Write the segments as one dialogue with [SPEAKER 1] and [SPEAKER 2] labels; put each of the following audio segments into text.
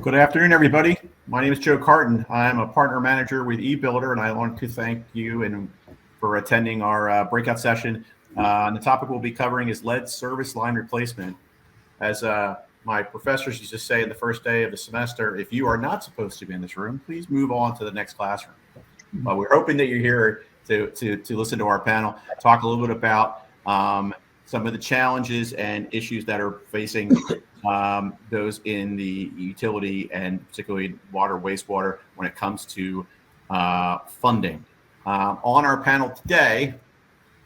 [SPEAKER 1] Good afternoon, everybody. My name is Joe Carton. I'm a partner manager with eBuilder, and I want to thank you for attending our breakout session. And the topic we'll be covering is lead service line replacement. As my professors used to say in the first day of the semester, if you are not supposed to be in this room, please move on to the next classroom. But we're hoping that you're here to listen to our panel, talk a little bit about some of the challenges and issues that are facing those in the utility and particularly water, wastewater when it comes to funding. On our panel today,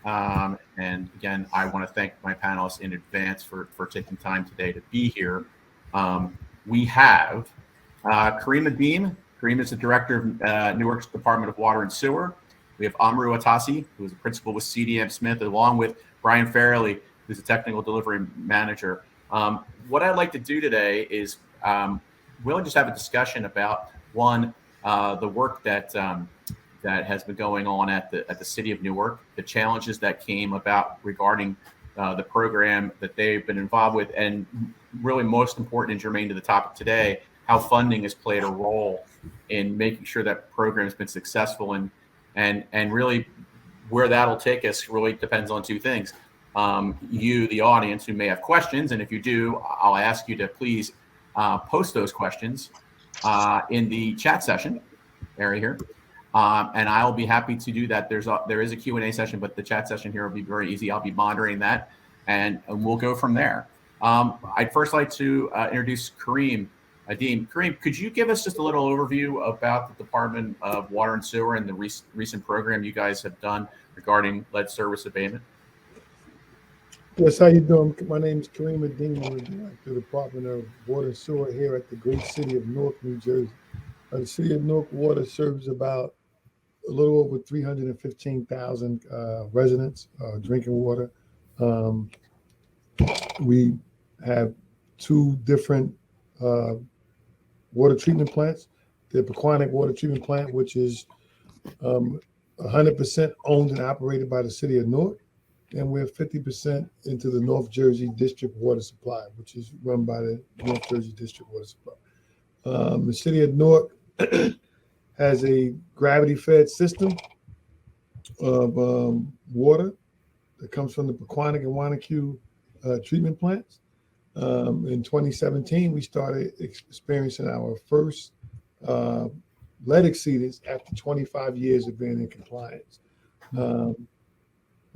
[SPEAKER 1] and again, I want to thank my panelists in advance for taking time today to be here. We have Kareem Adeem. Kareem is the director of Newark's Department of Water and Sewer. We have Amru Atasi, who is a principal with CDM Smith, along with Brian Farrelly, who's a technical delivery manager. What I'd like to do today is really just have a discussion about the work that has been going on at the city of Newark, the challenges that came about regarding the program that they've been involved with, and really most important and germane to the topic today, how funding has played a role in making sure that program has been successful, and really where that'll take us really depends on two things. You, the audience, who may have questions, and if you do, I'll ask you to please post those questions in the chat session area here, and I'll be happy to do that. There is a Q&A session, but the chat session here will be very easy. I'll be monitoring that, and we'll go from there. I'd first like to introduce Kareem Adeem. Kareem, could you give us just a little overview about the Department of Water and Sewer and the recent program you guys have done regarding lead service abatement?
[SPEAKER 2] Yes, how you doing? My name is Kareem Adeem. I'm the director of the Department of Water and Sewer here at the great city of Newark, New Jersey. The city of Newark water serves about a little over 315,000 residents drinking water. We have two different water treatment plants. The Pequannock Water Treatment Plant, which is 100% owned and operated by the city of Newark. And we're 50% into the North Jersey District Water Supply, which is run by the North Jersey District Water Supply. The city of Newark has a gravity-fed system of water that comes from the Pequannock and Wanacue treatment plants. In 2017, we started experiencing our first lead exceedance after 25 years of being in compliance.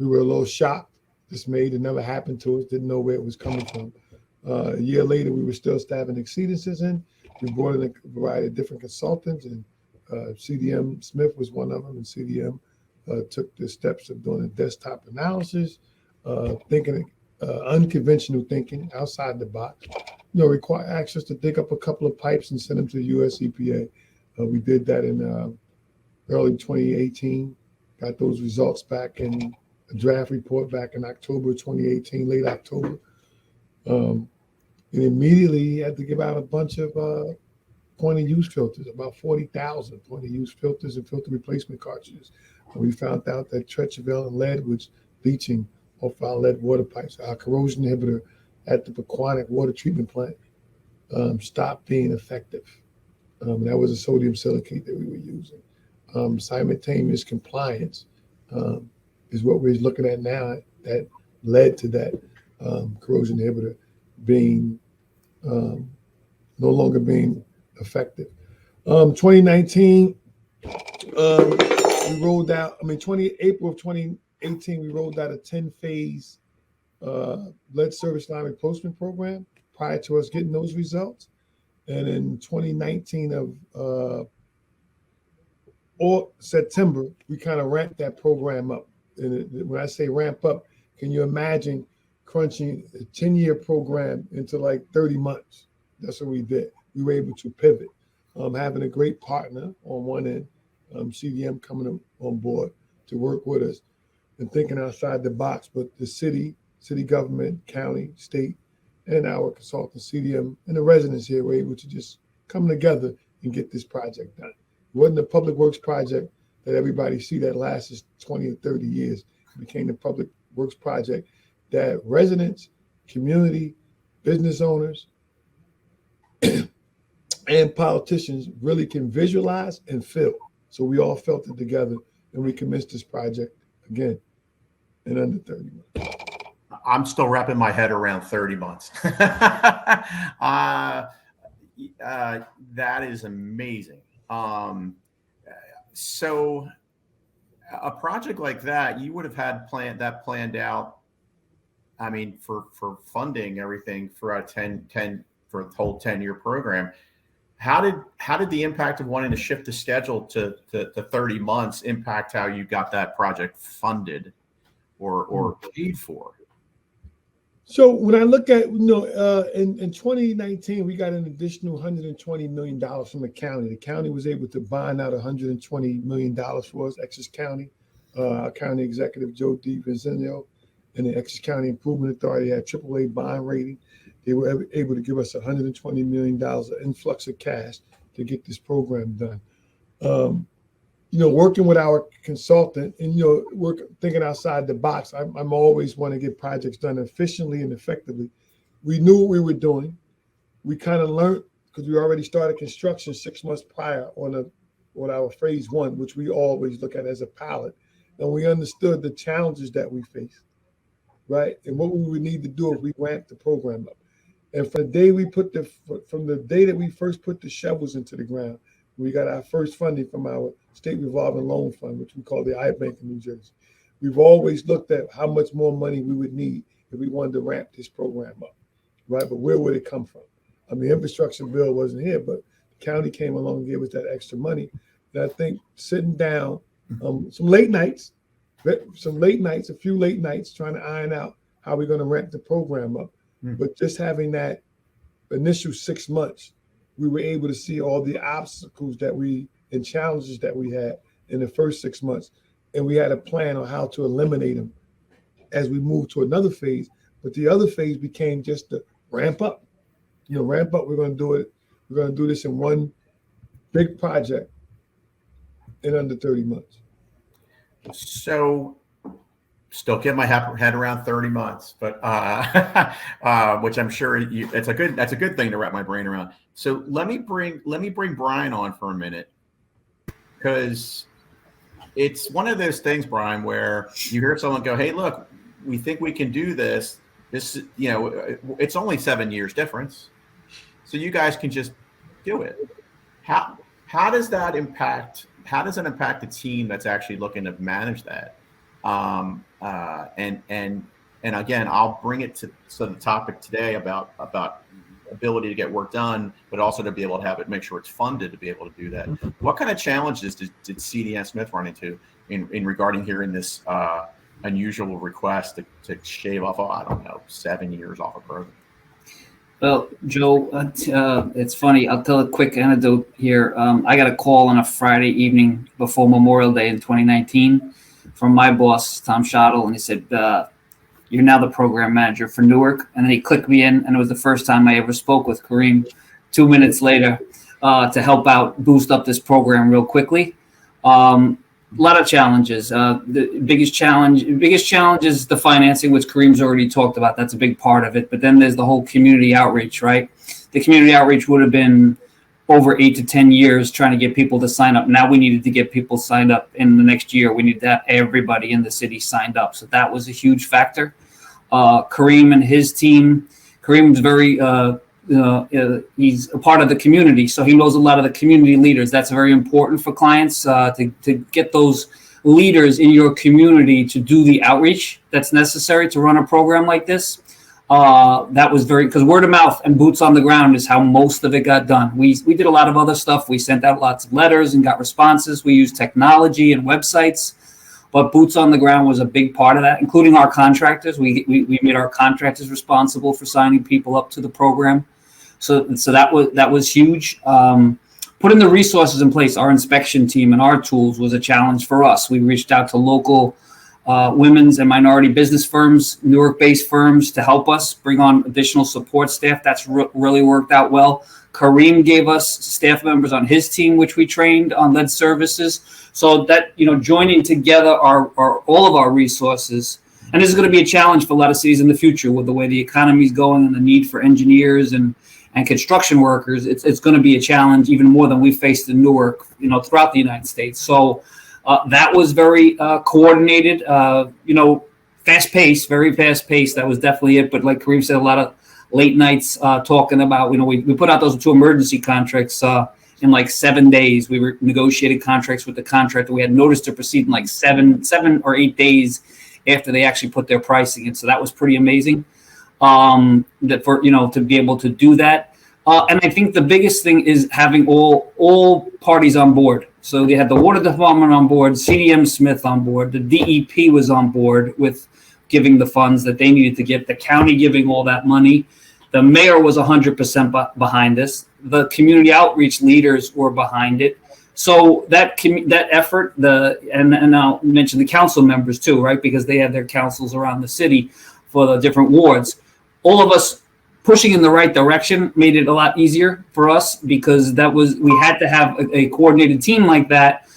[SPEAKER 2] We were a little shocked, dismayed. It never happened to us, didn't know where it was coming from. A year later, we were still having exceedances in. We brought in a variety of different consultants, and CDM Smith was one of them, and CDM took the steps of doing a desktop analysis, thinking unconventional thinking, outside the box. Require access to dig up a couple of pipes and send them to the U.S. EPA. We did that in early 2018, got those results back in a draft report back in October 2018, late October. And immediately had to give out a bunch of point of use filters, about 40,000 point of use filters and filter replacement cartridges. And we found out that Trenchless and lead was leaching off our lead water pipes. Our corrosion inhibitor at the Pequannock Water Treatment Plant stopped being effective. That was a sodium silicate that we were using. Simultaneous compliance is what we're looking at now that led to that corrosion inhibitor being no longer being effective. 2019, we rolled out, April of 2018, we rolled out a 10-phase lead service line replacement program prior to us getting those results. And in 2019 or September, we kind of ramped that program up. And when I say ramp up, can you imagine crunching a 10-year program into like 30 months? That's what we did. We were able to pivot, having a great partner on one end, CDM coming on board to work with us and thinking outside the box. But the city government, county, state, and our consultant CDM and the residents here were able to just come together and get this project done. It wasn't a public works project that everybody see that lasts 20 or 30 years. It became the public works project that residents, community, business owners, and politicians really can visualize and feel. So we all felt it together, and we commenced this project again in under 30 months.
[SPEAKER 1] I'm still wrapping my head around 30 months. That is amazing. So a project like that, you would have had planned out. I mean, for funding everything for a 10 for the whole 10-year program. How did the impact of wanting to shift the schedule to 30 months impact how you got that project funded or paid for?
[SPEAKER 2] So when I look at, in 2019, we got an additional $120 million from the county. The county was able to bond out $120 million for us, Essex County. Our county executive, Joe DiVincenzo, and the Essex County Improvement Authority had AAA bond rating. They were able to give us $120 million of influx of cash to get this program done. Working with our consultant and, thinking outside the box, I'm always want to get projects done efficiently and effectively. We knew what we were doing. We kind of learned because we already started construction 6 months prior on our phase one, which we always look at as a pilot. And we understood the challenges that we face, right? And what we would need to do if we ramped the program up. And from the day that we first put the shovels into the ground, we got our first funding from our state revolving loan fund, which we call the iBank in New Jersey. We've always looked at how much more money we would need if we wanted to ramp this program up, right? But where would it come from? I mean, the infrastructure bill wasn't here, but the county came along and gave us that extra money. And I think sitting down, a few late nights, trying to iron out how we're going to ramp the program up. But just having that initial 6 months, we were able to see all the obstacles and challenges that we had in the first 6 months. And we had a plan on how to eliminate them as we moved to another phase. But the other phase became just the ramp up. Ramp up, we're going to do it. We're going to do this in one big project in under 30 months. So
[SPEAKER 1] still get my head around 30 months, but which I'm sure that's a good thing to wrap my brain around. So let me bring Brian on for a minute, because it's one of those things, Brian, where you hear someone go, "Hey, look, we think we can do this. This, it's only 7 years difference, so you guys can just do it." How does that impact? How does it impact the team that's actually looking to manage that? And again, I'll bring it to the topic today about ability to get work done, but also to be able to make sure it's funded to be able to do that. What kind of challenges did CDN Smith run into in regarding hearing this unusual request to shave off, 7 years off a program?
[SPEAKER 3] Well, Joe, it's funny. I'll tell a quick anecdote here. I got a call on a Friday evening before Memorial Day in 2019 from my boss, Tom Schottel, and he said, "You're now the program manager for Newark." And then he clicked me in, and it was the first time I ever spoke with Kareem 2 minutes later to help out, boost up this program real quickly. A lot of challenges. The biggest challenge is the financing, which Kareem's already talked about. That's a big part of it. But then there's the whole community outreach, right? The community outreach would have been over 8 to 10 years trying to get people to sign up. Now we needed to get people signed up in the next year. We need that everybody in the city signed up. So that was a huge factor. Kareem and his team, Kareem's very, he's a part of the community. So he knows a lot of the community leaders. That's very important for clients to get those leaders in your community to do the outreach that's necessary to run a program like this. That was because word of mouth and boots on the ground is how most of it got done. We did a lot of other stuff. We sent out lots of letters and got responses. We used technology and websites, but boots on the ground was a big part of that, including our contractors. We made our contractors responsible for signing people up to the program. So that was huge. Putting the resources in place, our inspection team and our tools was a challenge for us. We reached out to local women's and minority business firms, Newark-based firms, to help us bring on additional support staff. That's really worked out well. Kareem gave us staff members on his team, which we trained on lead services. So that, joining together all of our resources. And this is going to be a challenge for a lot of cities in the future with the way the economy is going and the need for engineers and and construction workers, it's going to be a challenge even more than we faced in Newark, throughout the United States. So that was very coordinated, fast paced, very fast paced. That was definitely it. But like Kareem said, a lot of late nights talking about, we put out those 2 emergency contracts in like 7 days. We were negotiated contracts with the contractor. We had notice to proceed in like seven or 8 days after they actually put their pricing in. So that was pretty amazing. That for to be able to do that. And I think the biggest thing is having all parties on board. So they had the water department on board, CDM Smith on board, the DEP was on board with giving the funds that they needed to get, the county giving all that money. The mayor was 100% behind this. The community outreach leaders were behind it. So that effort, and I'll mention the council members too, right? Because they had their councils around the city for the different wards. All of us pushing in the right direction made it a lot easier for us, because we had to have a coordinated team like that,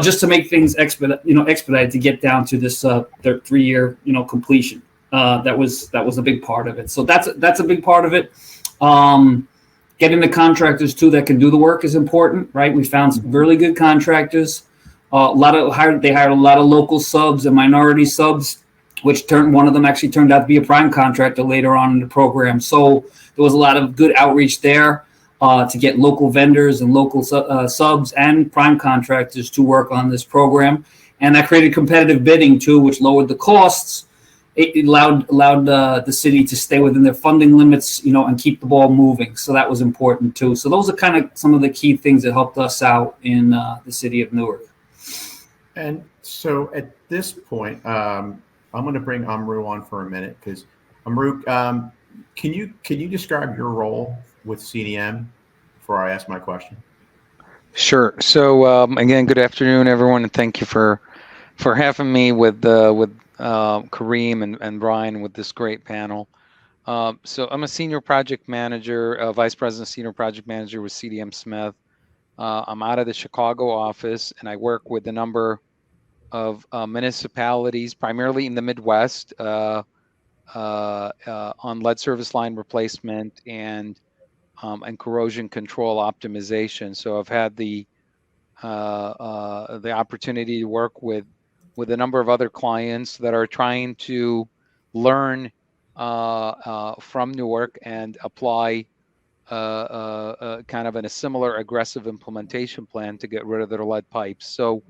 [SPEAKER 3] just to make things expedited to get down to this their 3-year completion. That was a big part of it. So that's a big part of it. Getting the contractors too that can do the work is important, right? We found some really good contractors. They hired a lot of local subs and minority subs, which one of them actually turned out to be a prime contractor later on in the program. So there was a lot of good outreach there to get local vendors and local subs and prime contractors to work on this program. And that created competitive bidding too, which lowered the costs. It allowed the city to stay within their funding limits, and keep the ball moving. So that was important too. So those are kind of some of the key things that helped us out in the city of Newark.
[SPEAKER 1] And so at this point, I'm going to bring Amru on for a minute, because Amru, can you describe your role with CDM before I ask my question?
[SPEAKER 4] Sure. So again, good afternoon, everyone, and thank you for having me with Kareem and Brian with this great panel. So I'm a senior project manager, vice president, senior project manager with CDM Smith. I'm out of the Chicago office, and I work with a number of municipalities, primarily in the Midwest, on lead service line replacement and corrosion control optimization. So I've had the opportunity to work with a number of other clients that are trying to learn from Newark and apply kind of in a similar aggressive implementation plan to get rid of their lead pipes. So,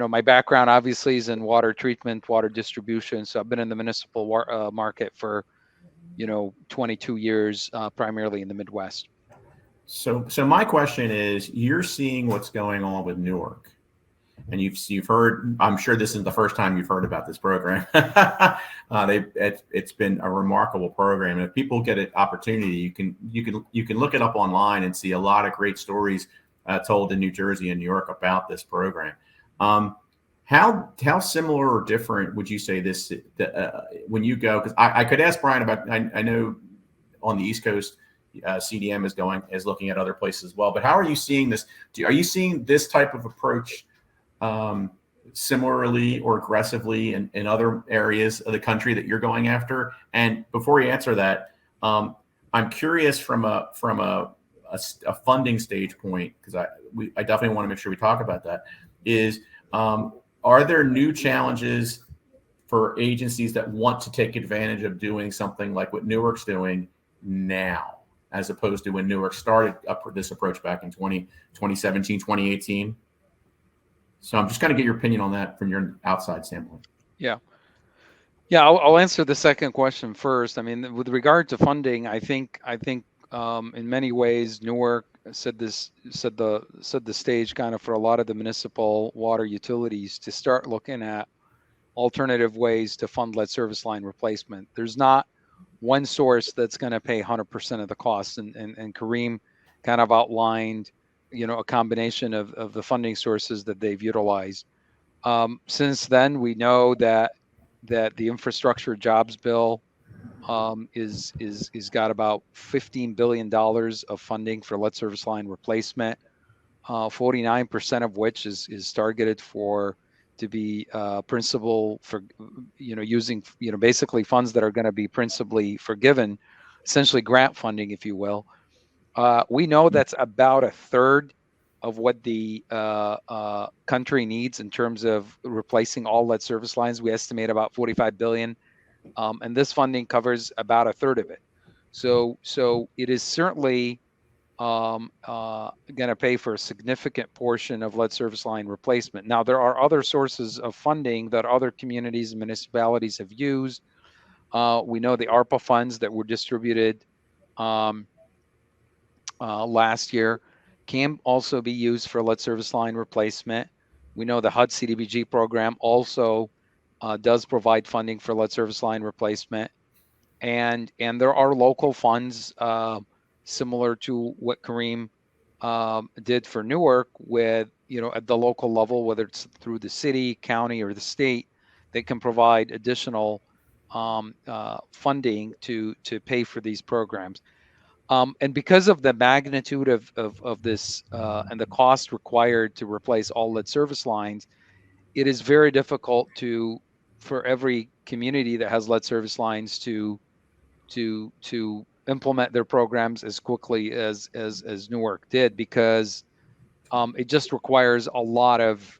[SPEAKER 4] my background obviously is in water treatment, water distribution. So I've been in the municipal market for, 22 years, primarily in the Midwest.
[SPEAKER 1] So my question is, you're seeing what's going on with Newark, and you've heard. I'm sure this isn't the first time you've heard about this program. It's been a remarkable program. And if people get an opportunity, you can look it up online and see a lot of great stories told in New Jersey and New York about this program. How similar or different would you say this when you go? Because I could ask Brian about. I know on the East Coast, CDM is looking at other places as well. But how are you seeing this? Are you seeing this type of approach similarly or aggressively in other areas of the country that you're going after? And before you answer that, I'm curious from a funding stage point, because I definitely want to make sure we talk about that. Are there new challenges for agencies that want to take advantage of doing something like what Newark's doing now, as opposed to when Newark started this approach back in 2017, 2018? So I'm just going to get your opinion on that from your outside standpoint.
[SPEAKER 4] Yeah. I'll answer the second question first. I mean, with regard to funding, I think in many ways Newark set the stage kind of for a lot of the municipal water utilities to start looking at alternative ways to fund lead service line replacement. There's not one source that's going to pay 100% of the costs, and Kareem kind of outlined, a combination of the funding sources that they've utilized. Since then, we know that the infrastructure jobs bill is got about $15 billion of funding for lead service line replacement, 49% of which is targeted to be principal for, using, basically funds that are going to be principally forgiven. essentially grant funding, if you will. We know that's about a third of what the country needs in terms of replacing all lead service lines. We estimate about 45 billion, and this funding covers about a third of it. So it is certainly going to pay for a significant portion of lead service line replacement. Now, there are other sources of funding that other communities and municipalities have used. We know the ARPA funds that were distributed last year can also be used for lead service line replacement. We know the HUD CDBG program also does provide funding for lead service line replacement, and there are local funds similar to what Kareem did for Newark, with at the local level, whether it's through the city, county, or the state, they can provide additional funding to pay for these programs. And because of the magnitude of this and the cost required to replace all lead service lines, it is very difficult for every community that has lead service lines to implement their programs as quickly as Newark did, because it just requires a lot of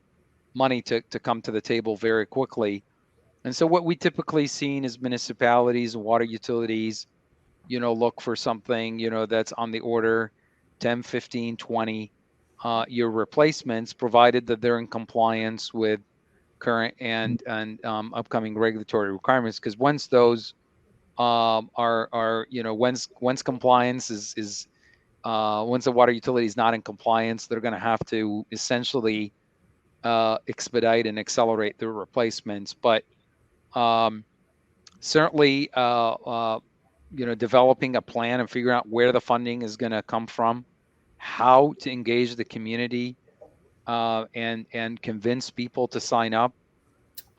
[SPEAKER 4] money to come to the table very quickly. And so what we typically see is municipalities and water utilities look for something, that's on the order 10, 15, 20 year replacements, provided that they're in compliance with current and upcoming regulatory requirements. Because once those once compliance is once the water utility is not in compliance, they're going to have to essentially expedite and accelerate their replacements. But certainly, developing a plan and figuring out where the funding is going to come from, how to engage the community, and convince people to sign up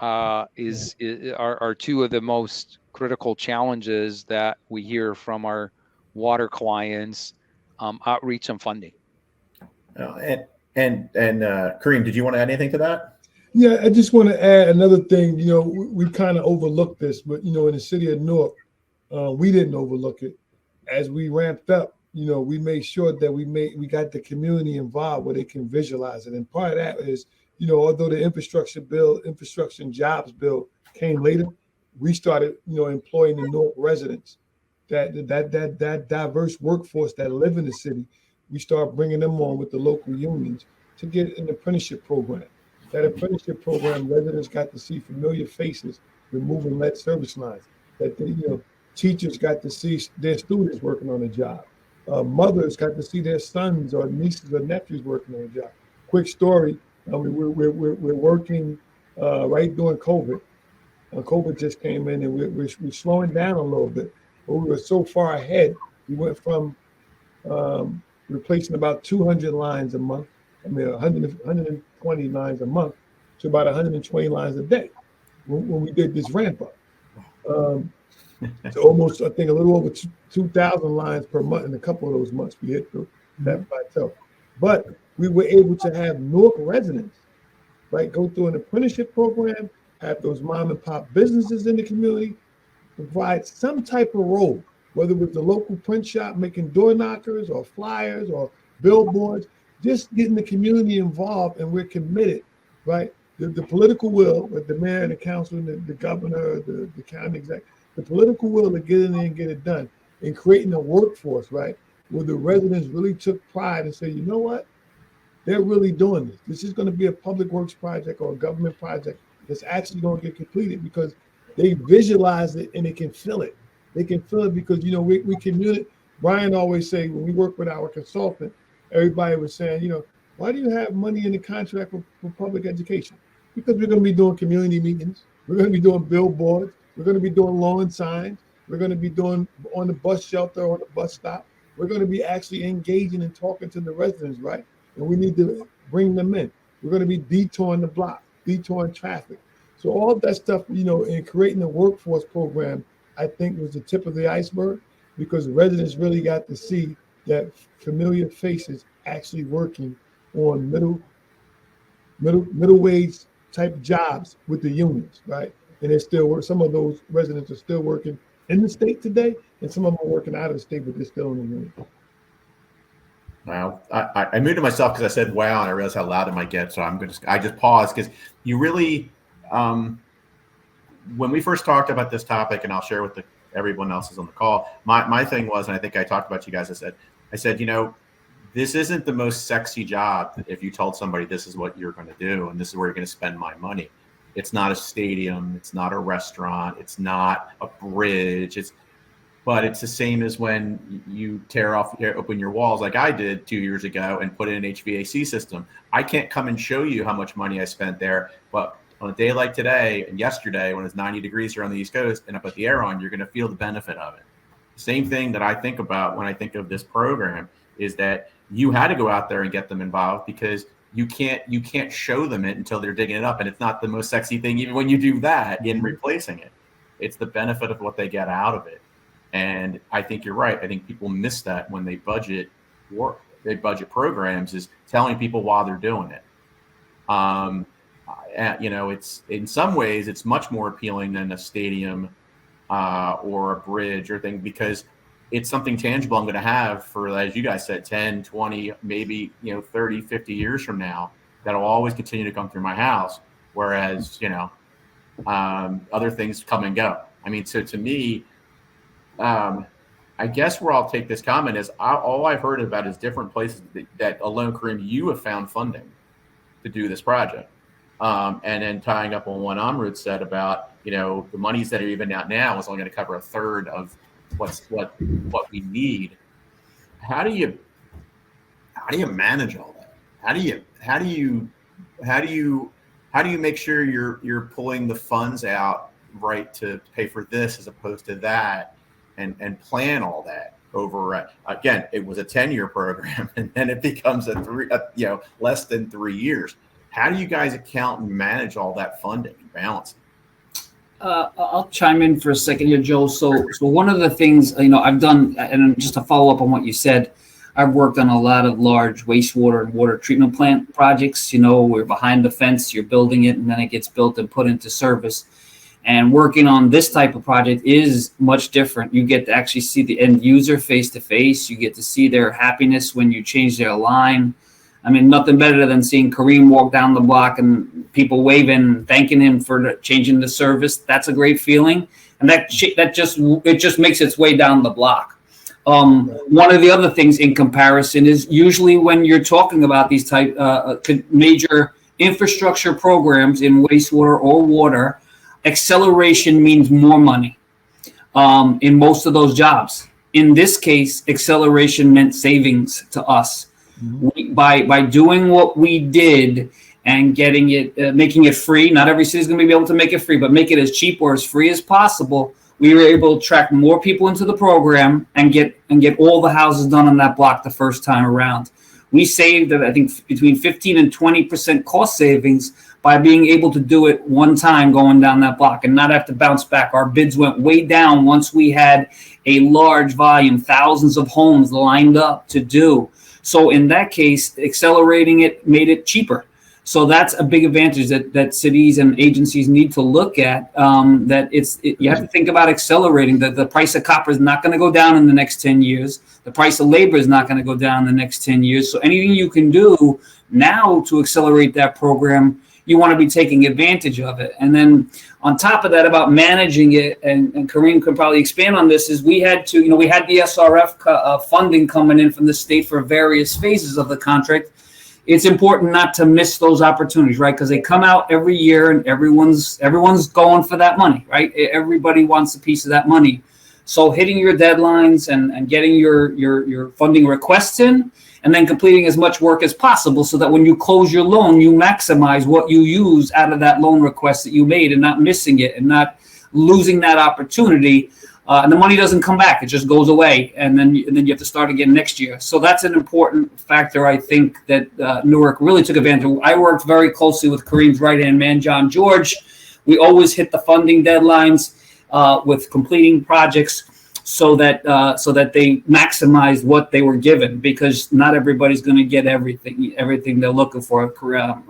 [SPEAKER 4] are two of the most critical challenges that we hear from our water clients. Outreach and funding.
[SPEAKER 1] And Kareem, did you want to add anything to that?
[SPEAKER 2] Yeah, I just want to add another thing. We kind of overlooked this, but in the city of Newark, we didn't overlook it. As we ramped up, we made sure that we got the community involved where they can visualize it. And part of that is, although the infrastructure and jobs bill came later, we started, employing the Newark residents, that diverse workforce that live in the city. We start bringing them on with the local unions to get an apprenticeship program. That apprenticeship program, residents got to see familiar faces removing lead service lines. That teachers got to see their students working on a job. Mothers got to see their sons or nieces or nephews working on a job. Quick story: we're working right during COVID. COVID just came in, and we're slowing down a little bit. But we were so far ahead. We went from replacing about 200 lines a month. 120 lines a month to about 120 lines a day when we did this ramp up. So almost, I think, a little over 2,000 lines per month. In a couple of those months, we hit that plateau. But we were able to have Newark residents, right, go through an apprenticeship program, have those mom and pop businesses in the community, provide some type of role, whether it was the local print shop making door knockers or flyers or billboards, just getting the community involved. And we're committed, right? The political will, with the mayor and the council and the governor, the county exec, the political will to get in there and get it done, and creating a workforce, right, where the residents really took pride and say, you know what, they're really doing this. This is going to be a public works project or a government project that's actually going to get completed, because they visualize it and they can feel it. They can feel it because, we communicate. Brian always say, when we work with our consultant, everybody was saying, why do you have money in the contract for public education? Because we're going to be doing community meetings. We're going to be doing billboards. We're going to be doing lawn signs. We're going to be doing on the bus shelter or the bus stop. We're going to be actually engaging and talking to the residents, right? And we need to bring them in. We're going to be detouring the block, detouring traffic. So all that stuff, in creating a workforce program, I think was the tip of the iceberg, because residents really got to see that familiar faces actually working on middle wage type jobs with the unions, right? And they're still some of those residents are still working in the state today, and some of them are working out of the state, but they're still in the room.
[SPEAKER 1] Wow, I muted myself because I said wow, and I realized how loud it might get. So I just paused because you really, when we first talked about this topic, and I'll share with everyone else is on the call. My thing was, and I think I talked about you guys. I said, this isn't the most sexy job. If you told somebody this is what you're going to do and this is where you're going to spend my money, it's not a stadium, it's not a restaurant, it's not a bridge. But it's the same as when you open your walls like I did 2 years ago and put in an HVAC system. I can't come and show you how much money I spent there, but on a day like today and yesterday when it's 90 degrees here on the East Coast and I put the air on, you're going to feel the benefit of it. Same thing that I think about when I think of this program is that you had to go out there and get them involved because you can't show them it until they're digging it up. And it's not the most sexy thing, even when you do that in replacing it. It's the benefit of what they get out of it. And I think you're right. I think people miss that when they budget work. They budget programs is telling people while they're doing it. It's in some ways it's much more appealing than a stadium or a bridge or thing because it's something tangible I'm going to have for, as you guys said, 10, 20, maybe 30, 50 years from now that'll always continue to come through my house. Whereas other things come and go. I mean, so to me. I guess where I'll take this comment is all I've heard about is different places that alone, Kareem, you have found funding to do this project. And then tying up on what Amrut said about, the monies that are even out now is only going to cover a third of what we need. How do you manage all that? How do you make sure you're pulling the funds out right to pay for this as opposed to that? And plan all that over. Again, it was a 10-year program, and then it becomes less than 3 years. How do you guys account and manage all that funding and balance?
[SPEAKER 3] I'll chime in for a second here, Joe. So one of the things I've done, and just to follow up on what you said, I've worked on a lot of large wastewater and water treatment plant projects. We're behind the fence, you're building it, and then it gets built and put into service. And working on this type of project is much different. You get to actually see the end user face to face. You get to see their happiness when you change their line. I mean, nothing better than seeing Kareem walk down the block and people waving, thanking him for changing the service. That's a great feeling. And that just makes its way down the block. One of the other things in comparison is usually when you're talking about these type major infrastructure programs in wastewater or water, acceleration means more money in most of those jobs. In this case, acceleration meant savings to us. Mm-hmm. By doing what we did and getting it, making it free. Not every city is going to be able to make it free, but make it as cheap or as free as possible. We were able to attract more people into the program and get all the houses done on that block the first time around. We saved, I think, between 15 and 20% cost savings by being able to do it one time going down that block and not have to bounce back. Our bids went way down once we had a large volume, thousands of homes lined up to do. So in that case, accelerating it made it cheaper. So that's a big advantage that cities and agencies need to look at. You have to think about accelerating. The price of copper is not going to go down in the next 10 years. The price of labor is not going to go down in the next 10 years. So anything you can do now to accelerate that program, you want to be taking advantage of it. And then on top of that, about managing it, and Kareem can probably expand on this, is we had the SRF funding coming in from the state for various phases of the contract. It's important not to miss those opportunities, right? Because they come out every year and everyone's going for that money, right? Everybody wants a piece of that money. So hitting your deadlines and getting your funding requests in, and then completing as much work as possible so that when you close your loan, you maximize what you use out of that loan request that you made and not missing it and not losing that opportunity. And the money doesn't come back. It just goes away. And then you have to start again next year. So that's an important factor, I think, that Newark really took advantage of. I worked very closely with Kareem's right-hand man, John George. We always hit the funding deadlines with completing projects so that they maximized what they were given, because not everybody's going to get everything they're looking for.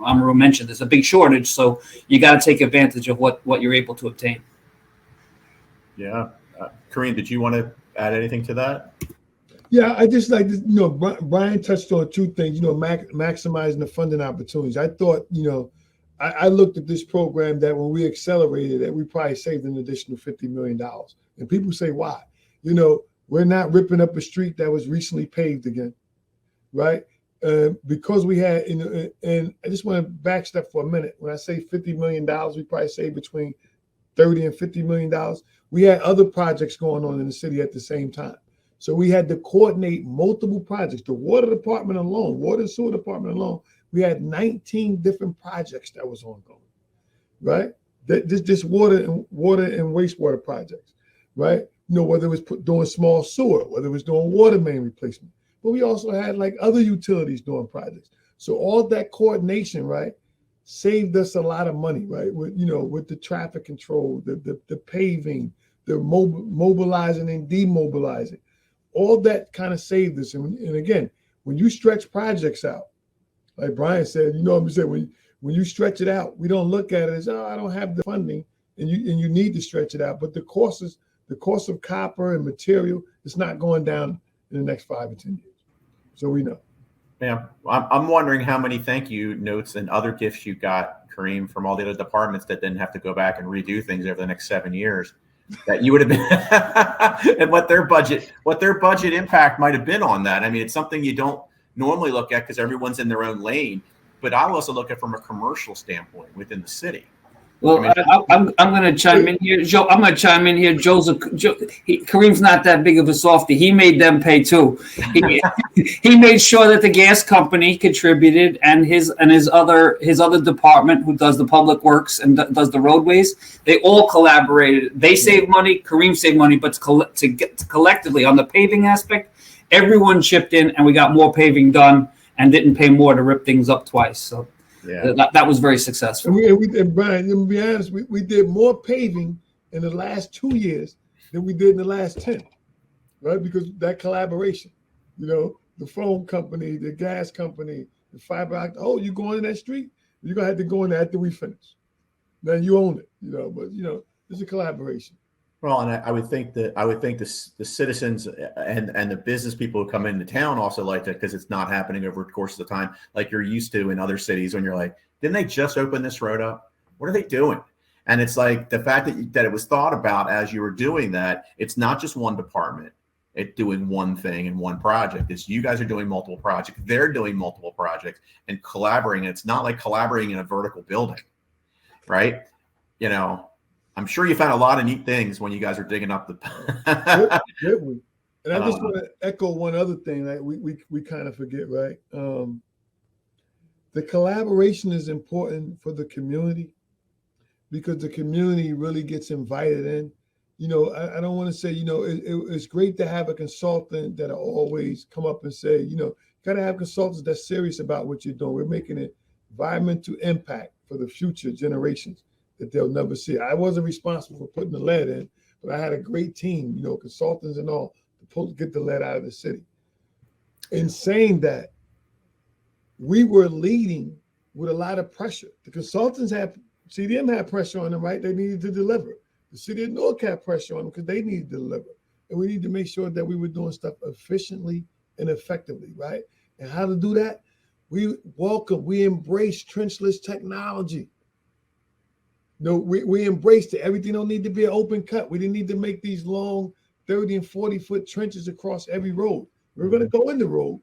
[SPEAKER 3] Amaru mentioned there's a big shortage, so you got to take advantage of what you're able to obtain.
[SPEAKER 1] Yeah. Kareem, did you want to add anything to that?
[SPEAKER 2] Yeah, I just like, Brian touched on two things, maximizing the funding opportunities. I thought, I looked at this program that when we accelerated it, we probably saved an additional $50 million. And people say, why? We're not ripping up a street that was recently paved again, right? Because we had, and I just want to backstep for a minute. When I say $50 million, we probably saved between $30 and $50 million. We had other projects going on in the city at the same time. So we had to coordinate multiple projects. The water department alone, water and sewer department alone, we had 19 different projects that was ongoing, right? This water and wastewater projects, right? Whether it was doing small sewer, whether it was doing water main replacement. But we also had like other utilities doing projects. So all that coordination, right, saved us a lot of money, right? With the traffic control, the paving, the mobilizing and demobilizing. All that kind of saved us. And again, when you stretch projects out, like Brian said, when you stretch it out, we don't look at it as, I don't have the funding, and you need to stretch it out. But the cost of copper and material is not going down in the next 5 or 10 years. So we know.
[SPEAKER 1] Yeah, I'm wondering how many thank you notes and other gifts you got, Kareem, from all the other departments that didn't have to go back and redo things over the next 7 years. That you would have been, and what their budget impact might have been on that. I mean, it's something you don't normally look at because everyone's in their own lane. But I'll also look at from a commercial standpoint within the city.
[SPEAKER 3] Well, I'm going to chime in here, Joe. I'm going to chime in here. Kareem's not that big of a softie. He made them pay too. He made sure that the gas company contributed, and his other department, who does the public works and does the roadways, they all collaborated. They saved money. Kareem saved money, but collectively on the paving aspect, everyone chipped in, and we got more paving done and didn't pay more to rip things up twice. So. Yeah, that was very successful.
[SPEAKER 2] And Brian, to be honest, we did more paving in the last 2 years than we did in the last 10, right? Because that collaboration, the phone company, the gas company, the fiber optic. Oh, you going in that street? You're gonna have to go in there after we finish. Then you own it, But it's a collaboration.
[SPEAKER 1] Well, and I would think the citizens and the business people who come into town also like that because it's not happening over the course of the time like you're used to in other cities when you're like, didn't they just open this road up? What are they doing? And it's like the fact that it was thought about as you were doing that. It's not just one department. It's doing one thing in one project. It's you guys are doing multiple projects. They're doing multiple projects and collaborating. It's not like collaborating in a vertical building, right? I'm sure you found a lot of neat things when you guys are digging up the.
[SPEAKER 2] And I just want to echo one other thing that we kind of forget, right? The collaboration is important for the community because the community really gets invited in. I don't want to say, it's great to have a consultant that'll always come up and say, got to have consultants that's serious about what you're doing. We're making an environmental impact for the future generations that they'll never see. I wasn't responsible for putting the lead in, but I had a great team, consultants and all, to get the lead out of the city. In saying that, we were leading with a lot of pressure. The consultants CDM had pressure on them, right? They needed to deliver. The city of Newark had pressure on them because they needed to deliver. And we need to make sure that we were doing stuff efficiently and effectively, right? And how to do that? We embrace trenchless technology. We embraced it. Everything don't need to be an open cut. We didn't need to make these long 30 and 40-foot trenches across every road. We were going to go in the road,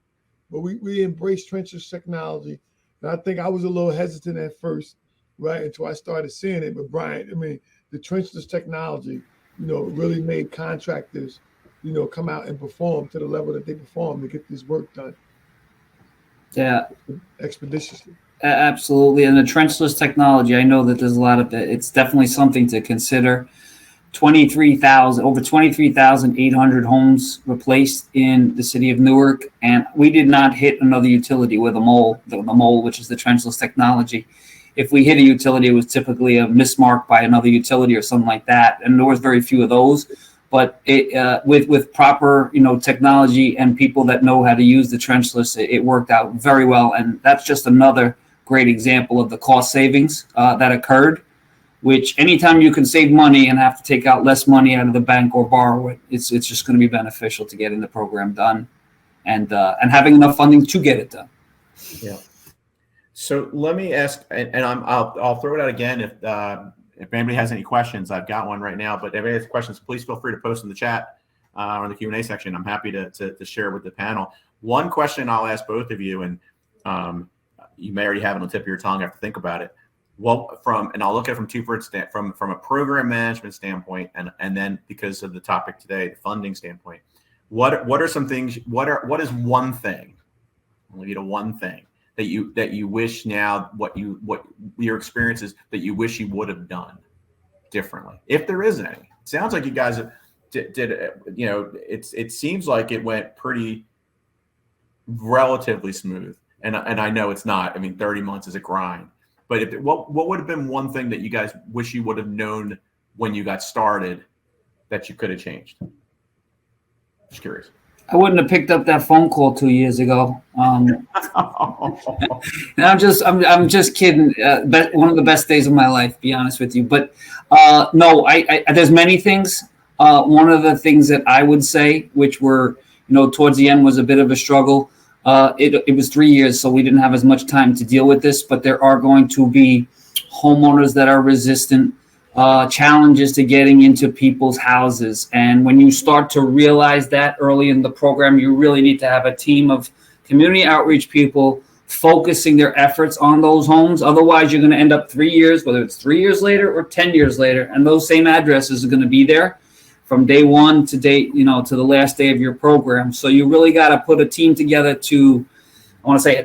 [SPEAKER 2] but we embraced trenchless technology. And I think I was a little hesitant at first, right, until I started seeing it. But Brian, the trenchless technology, really made contractors, come out and perform to the level that they perform to get this work done.
[SPEAKER 3] Yeah,
[SPEAKER 2] expeditiously.
[SPEAKER 3] Absolutely. And the trenchless technology, I know that there's a lot of it. It's definitely something to consider. Over 23,800 homes replaced in the city of Newark. And we did not hit another utility with the mole, which is the trenchless technology. If we hit a utility, it was typically a mismark by another utility or something like that. And there was very few of those. But with proper, technology and people that know how to use the trenchless, it worked out very well. And that's just another great example of the cost savings that occurred which anytime you can save money and have to take out less money out of the bank or borrow it, it's just going to be beneficial to getting the program done and having enough funding to get it done.
[SPEAKER 1] Yeah. So let me ask, and I'll throw it out again if anybody has any questions. I've got one right now, but if anybody has questions, please feel free to post in the chat or in the Q&A section. I'm happy to share with the panel. One question I'll ask both of you, and you may already have it on the tip of your tongue. I have to think about it. Well, and I'll look at it from from a program management standpoint, and then because of the topic today, the funding standpoint. What are some things? What is one thing? I'll leave you to one thing that you wish now, what your experience is that you wish you would have done differently, if there is any. It sounds like you guys did. It seems like it went pretty relatively smooth, and I know it's not. I mean, 30 months is a grind. But what would have been one thing that you guys wish you would have known when you got started that you could have changed? Just curious.
[SPEAKER 3] I wouldn't have picked up that phone call 2 years ago. I'm just kidding. One of the best days of my life, be honest with you. But no, I there's many things. One of the things that I would say, which were, towards the end was a bit of a struggle. It was 3 years, so we didn't have as much time to deal with this, but there are going to be homeowners that are resistant, challenges to getting into people's houses. And when you start to realize that early in the program, you really need to have a team of community outreach people focusing their efforts on those homes. Otherwise, you're going to end up 3 years, whether it's 3 years later or 10 years later, and those same addresses are going to be there from day one to to the last day of your program. So you really got to put a team together to, I want to say,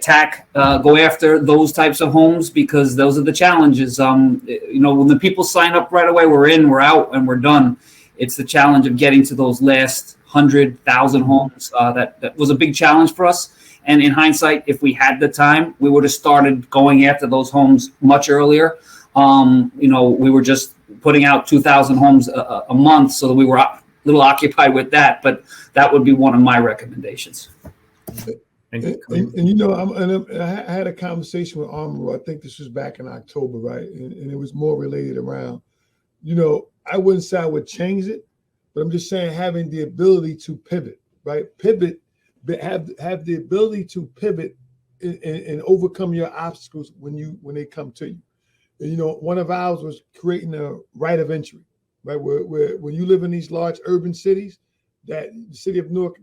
[SPEAKER 3] go after those types of homes, because those are the challenges. When the people sign up right away, we're in, we're out, and we're done. It's the challenge of getting to those last 100,000 homes. That was a big challenge for us. And in hindsight, if we had the time, we would have started going after those homes much earlier. We were just putting out 2,000 homes a month, so that we were a little occupied with that. But that would be one of my recommendations.
[SPEAKER 2] I had a conversation with Armor. I think this was back in October, right? And it was more related around, I wouldn't say I would change it, but I'm just saying having the ability to pivot, right? Pivot, but have the ability to pivot and overcome your obstacles when they come to you. And, one of ours was creating a right of entry, right? Where when you live in these large urban cities, that the city of Newark,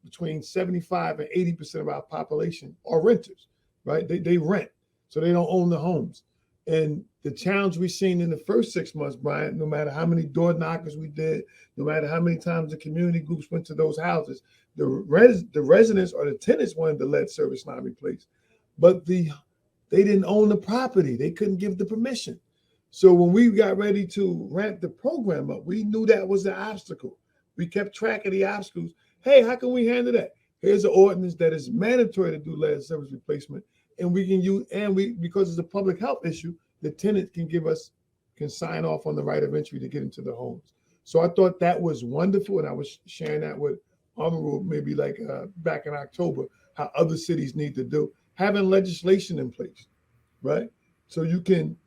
[SPEAKER 2] between 75 and 80% of our population are renters, right? They rent, so they don't own the homes. And the challenge we've seen in the first 6 months, Brian, no matter how many door knockers we did, no matter how many times the community groups went to those houses, the residents or the tenants wanted the lead service line replaced, but they didn't own the property. They couldn't give the permission. So when we got ready to ramp the program up, we knew that was the obstacle. We kept track of the obstacles. Hey, how can we handle that? Here's an ordinance that is mandatory to do lead service replacement, and we can use, because it's a public health issue, the tenant can sign off on the right of entry to get into the homes. So I thought that was wonderful, and I was sharing that with Amaru maybe back in October, how other cities need to do, having legislation in place, right? So you can,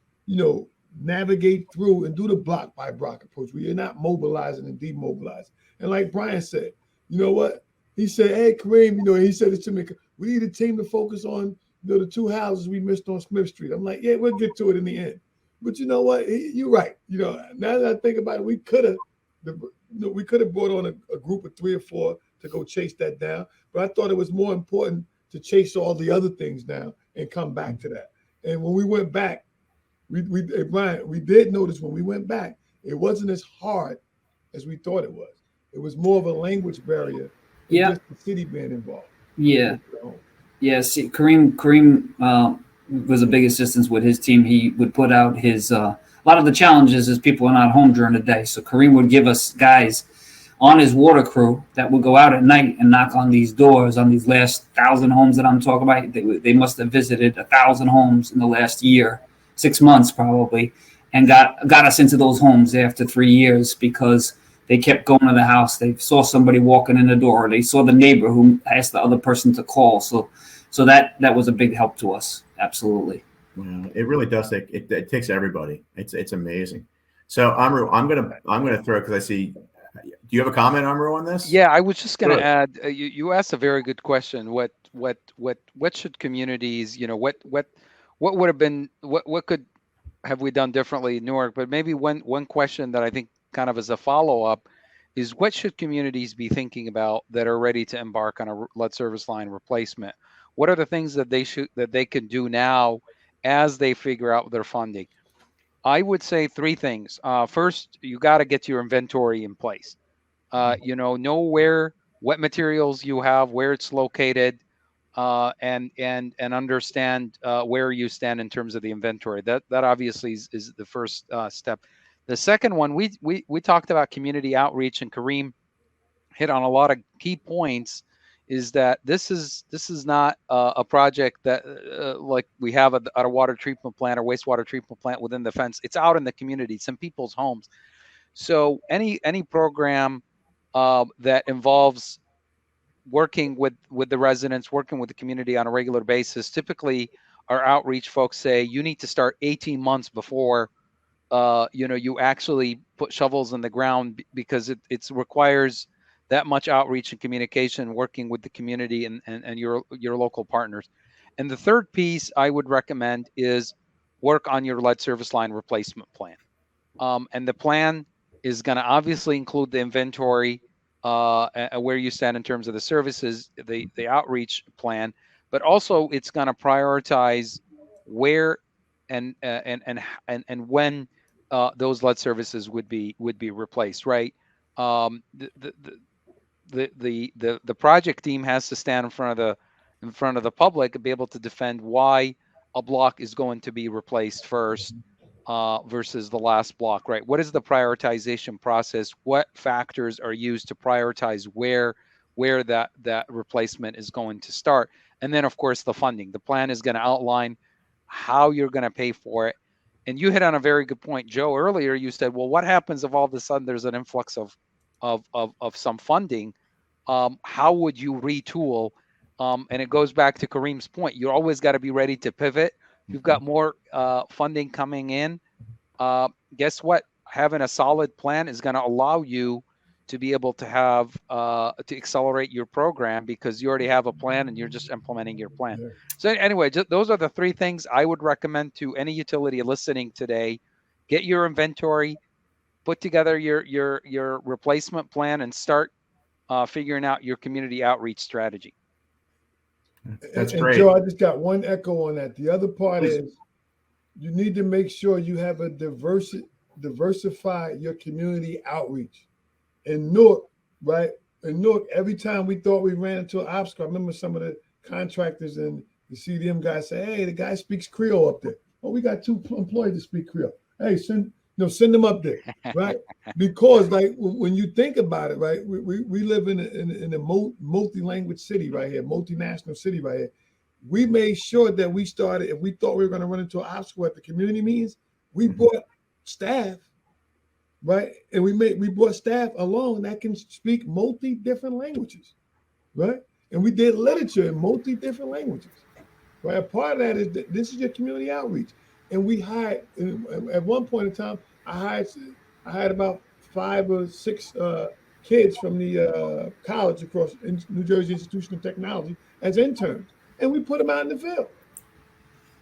[SPEAKER 2] navigate through and do the block by block approach where you're not mobilizing and demobilizing. And like Brian said, you know what? He said, hey, Kareem, he said it to me, we need a team to focus on the two houses we missed on Smith Street. I'm like, yeah, we'll get to it in the end. But you know what? You're right. Now that I think about it, we could have brought on a group of 3 or 4 to go chase that down. But I thought it was more important to chase all the other things down and come back to that. And when we went back, Brian, we did notice when we went back, it wasn't as hard as we thought it was. It was more of a language barrier.
[SPEAKER 3] Yeah.
[SPEAKER 2] Just the city being involved.
[SPEAKER 3] Yeah. Yeah. See, Kareem was a big assistance with his team. He would put out his, a lot of the challenges is people are not home during the day. So Kareem would give us guys on his water crew that would go out at night and knock on these doors on these last 1,000 homes that I'm talking about. They must have visited 1,000 homes in the last year, 6 months probably, and got us into those homes after 3 years because they kept going to the house. They saw somebody walking in the door. They saw the neighbor who asked the other person to call. So that was a big help to us. Absolutely.
[SPEAKER 1] Well, it really does take it takes everybody. It's amazing. So Amru, I'm gonna throw because I see. Do you have a comment, Amru, on this?
[SPEAKER 4] Yeah, I was just going
[SPEAKER 1] Good.
[SPEAKER 4] to add. You asked a very good question. What should communities? What would have been what could have we done differently in Newark? But maybe one question that I think kind of as a follow up is what should communities be thinking about that are ready to embark on a lead service line replacement? What are the things that they can do now as they figure out their funding? I would say three things. First, you got to get your inventory in place. Know what materials you have, where it's located, and understand where you stand in terms of the inventory. That obviously is the first step. The second one, we talked about community outreach, and Kareem hit on a lot of key points. Is that this is not a project that like we have at a water treatment plant or wastewater treatment plant within the fence. It's out in the community, it's in people's homes. So any program that involves working with the residents, working with the community on a regular basis, typically our outreach folks say you need to start 18 months before you actually put shovels in the ground, because it requires that much outreach and communication, working with the community and your local partners. And the third piece I would recommend is work on your lead service line replacement plan. And the plan is going to obviously include the inventory, where you stand in terms of the services, the outreach plan, but also it's going to prioritize where and when those lead services would be replaced, right? The project team has to stand in front of the public and be able to defend why a block is going to be replaced first versus the last block, right? What is the prioritization process? What factors are used to prioritize where that replacement is going to start? And then, of course, the funding. The plan is going to outline how you're going to pay for it. And you hit on a very good point, Joe. Earlier, you said, "Well, what happens if all of a sudden there's an influx of some funding? How would you retool?" And it goes back to Kareem's point. You always got to be ready to pivot. If you've got more funding coming in, guess what? Having a solid plan is going to allow you to be able to have to accelerate your program, because you already have a plan and you're just implementing your plan.
[SPEAKER 2] Yeah.
[SPEAKER 4] So anyway, those are the three things I would recommend to any utility listening today. Get your inventory, put together your replacement plan, and start figuring out your community outreach strategy.
[SPEAKER 1] That's
[SPEAKER 2] and
[SPEAKER 1] great.
[SPEAKER 2] Joe, I just got one echo on that. The other part
[SPEAKER 1] Please.
[SPEAKER 2] is you need to make sure you have a diversify your community outreach. In Newark, right? In Newark, every time we thought we ran into an obstacle, I remember some of the contractors and the CDM guys say, "Hey, the guy speaks Creole up there. Oh, we got 2 employees to speak Creole. Hey, send them up there," right? Because like when you think about it, right, we live in a multi-language city right here, multinational city right here. We made sure that we started, if we thought we were going to run into an obstacle at the community meetings, we brought staff, right? And we brought staff along that can speak multi-different languages, right? And we did literature in multi-different languages, right? A part of that is that this is your community outreach. And we hired, at one point in time, I hired about 5 or 6 kids from the college across New Jersey Institution of Technology as interns. And we put them out in the field.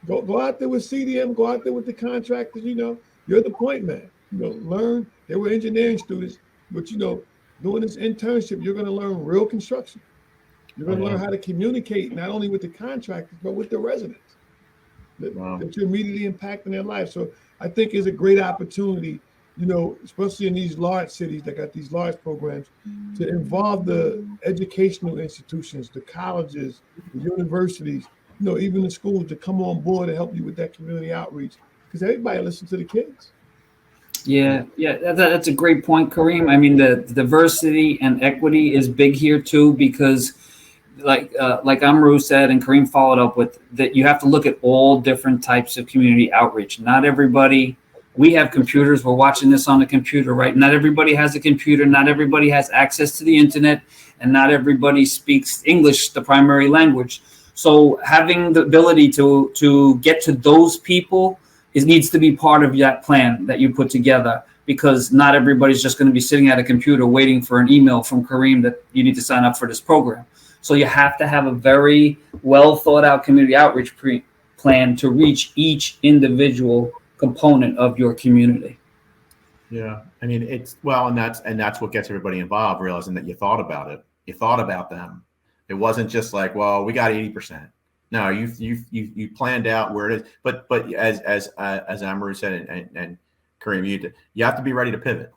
[SPEAKER 2] Go out there with CDM, go out there with the contractors, you're the point man. Learn. They were engineering students, but doing this internship, you're going to learn real construction. You're going to learn how to communicate not only with the contractors, but with the residents that you're immediately impacting their life. So I think it's a great opportunity, especially in these large cities that got these large programs, to involve the educational institutions, the colleges, the universities, even the schools, to come on board and help you with that community outreach, because everybody listens to the kids.
[SPEAKER 3] Yeah, that's a great point, Kareem. I mean, the diversity and equity is big here too, because like Amru said, and Kareem followed up with, that you have to look at all different types of community outreach. Not everybody, we have computers, we're watching this on the computer, right? Not everybody has a computer, not everybody has access to the internet, and not everybody speaks English, the primary language. So having the ability to get to those people needs to be part of that plan that you put together, because not everybody's just going to be sitting at a computer waiting for an email from Kareem that you need to sign up for this program. So you have to have a very well thought out community outreach plan to reach each individual component of your community.
[SPEAKER 1] Yeah, I mean it's well, and that's what gets everybody involved, realizing that you thought about it, you thought about them. It wasn't just like, well, we got 80%. No, you planned out where it is. But as Amaru said, and Kareem, you have to be ready to pivot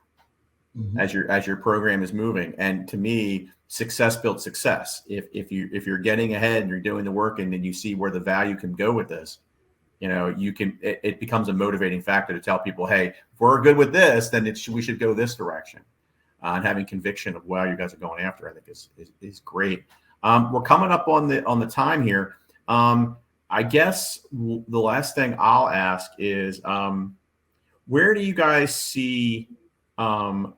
[SPEAKER 1] as your program is moving. And to me, success builds success. If you're getting ahead and you're doing the work, and then you see where the value can go with this, it becomes a motivating factor to tell people, hey, if we're good with this, then we should go this direction. And having conviction of wow, you guys are going after, I think is great. We're coming up on the time here. I guess the last thing I'll ask is, where do you guys see, I'll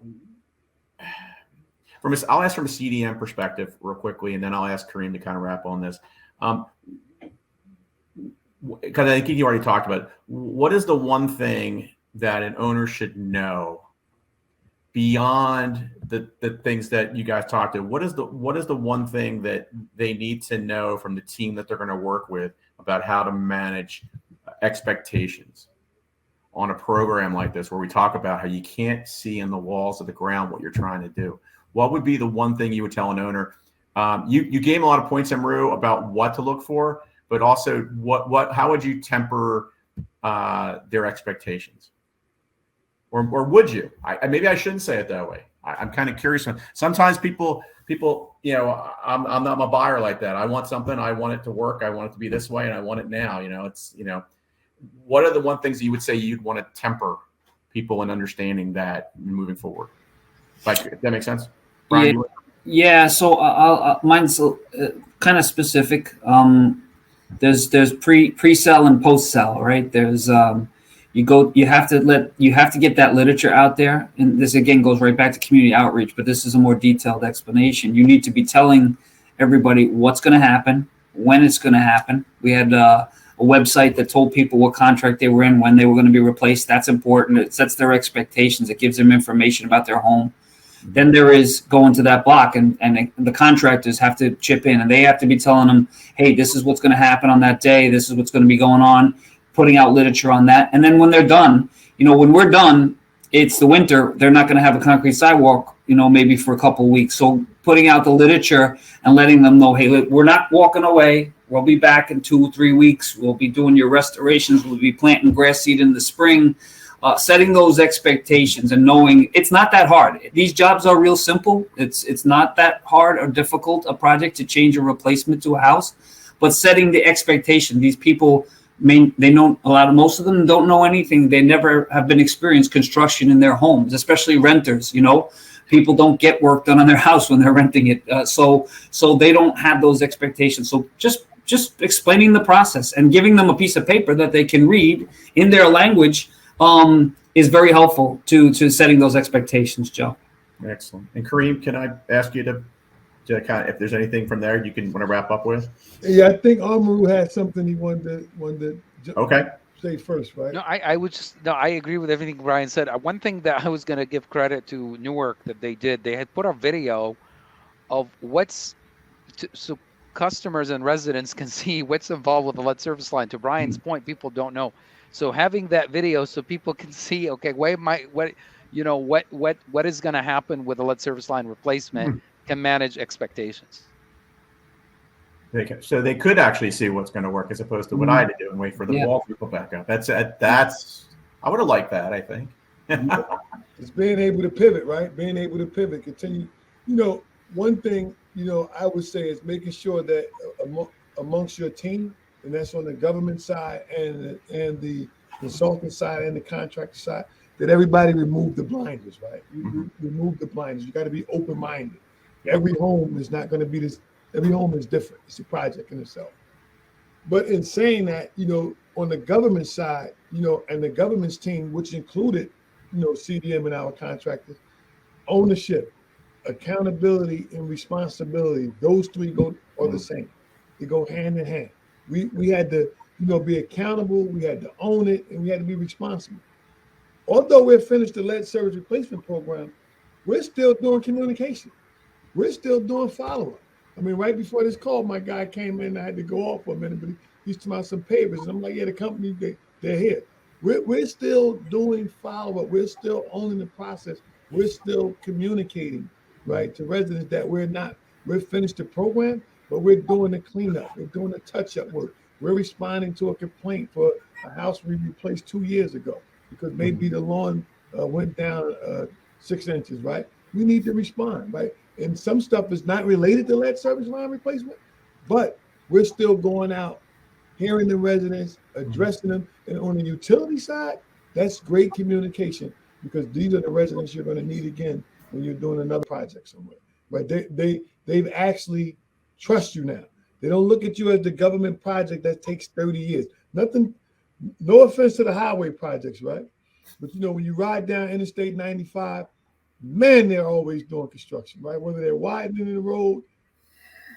[SPEAKER 1] ask from a CDM perspective real quickly, and then I'll ask Kareem to kind of wrap on this. Because I think you already talked about it. What is the one thing that an owner should know beyond the things that you guys talked to? What is the one thing that they need to know from the team that they're going to work with about how to manage expectations on a program like this, where we talk about how you can't see in the walls of the ground what you're trying to do? What would be the one thing you would tell an owner? You gave a lot of points, Amaru, about what to look for, but also how would you temper their expectations? Or would you? Maybe I shouldn't say it that way. I'm kind of curious. Sometimes people, I'm a buyer like that. I want something. I want it to work. I want it to be this way, and I want it now. What are the one things that you would say you'd want to temper people in understanding that moving forward? If that makes sense, Brian?
[SPEAKER 3] Yeah. So mine's kind of specific. There's pre-sell and post-sell, right? There's you have to get that literature out there. And this again goes right back to community outreach, but this is a more detailed explanation. You need to be telling everybody what's going to happen, when it's going to happen. We had a website that told people what contract they were in, when they were going to be replaced. That's important. It sets their expectations. It gives them information about their home. Then there is going to that block, and the contractors have to chip in, and they have to be telling them, hey, this is what's going to happen on that day. This is what's going to be going on, putting out literature on that. And then when they're done, when we're done, it's the winter. They're not going to have a concrete sidewalk, maybe for a couple of weeks. So putting out the literature and letting them know, hey, look, we're not walking away. We'll be back in 2-3 weeks. We'll be doing your restorations. We'll be planting grass seed in the spring. Setting those expectations and knowing it's not that hard. These jobs are real simple. It's not that hard or difficult a project to change a replacement to a house, but setting the expectation. These people, most of them don't know anything. They never have been experienced construction in their homes, especially renters. People don't get work done on their house when they're renting it, so they don't have those expectations. So just explaining the process and giving them a piece of paper that they can read in their language is very helpful to setting those expectations, Joe. Excellent.
[SPEAKER 1] And Kareem, can I ask you to kind of, if there's anything from there you want to wrap up with?
[SPEAKER 2] Yeah, I think Amaru had something he wanted to say first, right?
[SPEAKER 4] No, I agree with everything Brian said. One thing that I was going to give credit to Newark that they did, they had put a video of so customers and residents can see what's involved with the lead service line. To Brian's point, people don't know. So having that video so people can see, okay, what is going to happen with the lead service line replacement can manage expectations.
[SPEAKER 1] So they could actually see what's going to work as opposed to what I had to do and wait for the wall to go back up. That's I would have liked that, I think.
[SPEAKER 2] It's being able to pivot, right? Being able to pivot, continue. One thing, I would say is making sure that amongst your team, and that's on the government side and the consultant side and the contractor side, that everybody remove the blinders, right? Remove the blinders. You got to be open-minded. Every home is not going to be this. Every home is different. It's a project in itself. But in saying that, on the government side, and the government's team, which included, CDM and our contractors, ownership, accountability, and responsibility, those three are the same. They go hand in hand. We had to, be accountable. We had to own it, and we had to be responsible. Although we're finished the lead service replacement program, we're still doing communication. We're still doing follow-up. I mean, right before this call, my guy came in. I had to go off for a minute, but he's talking about some papers. And I'm like, yeah, the company, they're here. We're still doing follow-up. We're still owning the process. We're still communicating, right, to residents that we're finished the program, but we're doing the cleanup. We're doing the touch-up work. We're responding to a complaint for a house we replaced 2 years ago because maybe the lawn went down 6 inches, right? We need to respond, right? And some stuff is not related to lead service line replacement, but we're still going out, hearing the residents, addressing them. And on the utility side, that's great communication because these are the residents you're going to need again when you're doing another project somewhere, right? They've actually trust you now. They don't look at you as the government project that takes 30 years. No offense to the highway projects, right? But when you ride down Interstate 95, man, they're always doing construction, right? Whether they're widening the road,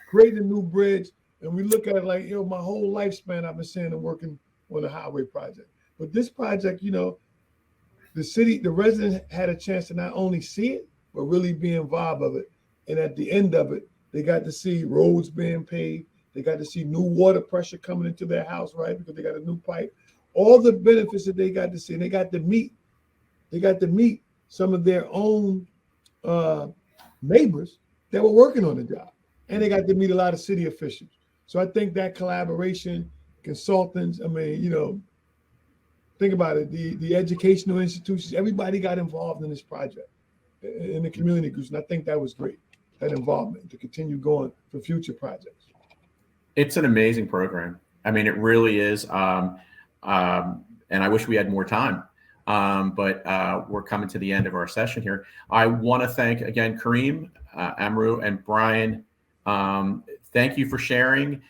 [SPEAKER 2] creating a new bridge, and we look at it like, my whole lifespan I've been saying I'm working on a highway project. But this project, the residents had a chance to not only see it, but really be involved of it. And at the end of it, they got to see roads being paved. They got to see new water pressure coming into their house, right? Because they got a new pipe. All the benefits that they got to see, and they got to meet some of their own neighbors that were working on the job. And they got to meet a lot of city officials. So I think that collaboration, consultants, think about it, the educational institutions, everybody got involved in this project, in the community groups. And I think that was great, that involvement to continue going for future projects.
[SPEAKER 1] It's an amazing program. I mean, it really is. And I wish we had more time. But we're coming to the end of our session here. I want to thank again Kareem, Amru, and Brian. Thank you for sharing.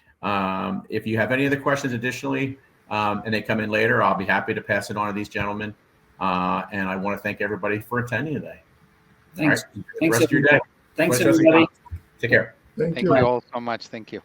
[SPEAKER 1] If you have any other questions additionally, and they come in later, I'll be happy to pass it on to these gentlemen. And I want to thank everybody for attending today.
[SPEAKER 3] Thanks.
[SPEAKER 1] All right. Thanks, rest of your day.
[SPEAKER 3] Thanks, everybody.
[SPEAKER 1] Take care.
[SPEAKER 2] Thank
[SPEAKER 4] Thank
[SPEAKER 2] you.
[SPEAKER 4] you all so much. Thank you.